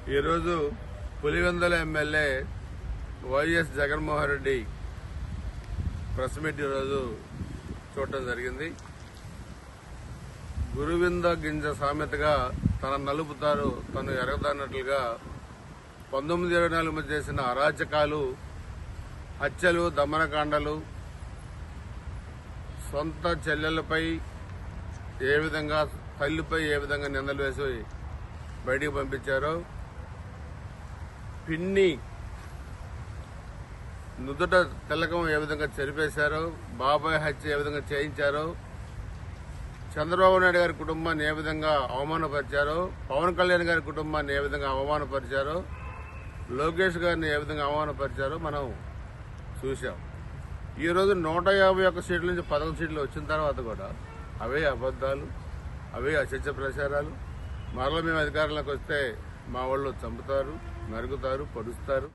ఈరోజు Pulivendula MLA YS Jaganmohan Reddy press meet ఈరోజు చూడటం జరిగింది. గురువింద గింజ సామెతగా తన నలుపుతారు తను ఎరగదన్నట్లుగా 1924 మధ్య చేసిన అరాచకాలు, హత్యలు, దమనకాండలు, సొంత చెల్లెలపై ఏ విధంగా, తల్లిపై ఏ విధంగా నిందలు వేసి బయటికి పంపించారో, పిన్ని నుదుట తిలకం ఏ విధంగా చెరిపేశారో, బాబాయ్ హత్య ఏ విధంగా చేయించారో, చంద్రబాబు నాయుడు గారి కుటుంబాన్ని ఏ విధంగా అవమానపరిచారో, పవన్ కళ్యాణ్ గారి కుటుంబాన్ని ఏ విధంగా అవమానపరిచారో, లోకేష్ గారిని ఏ విధంగా అవమానపరిచారో మనం చూశాం. ఈరోజు 151 సీట్ల నుంచి 11 సీట్లు వచ్చిన తర్వాత కూడా అవే అబద్దాలు, అవే అసత్య ప్రచారాలు. మరలా మేము అధికారంలోకి వస్తే మా వాళ్ళు చంపుతారు, నరుకుతారు, పొడుస్తారు.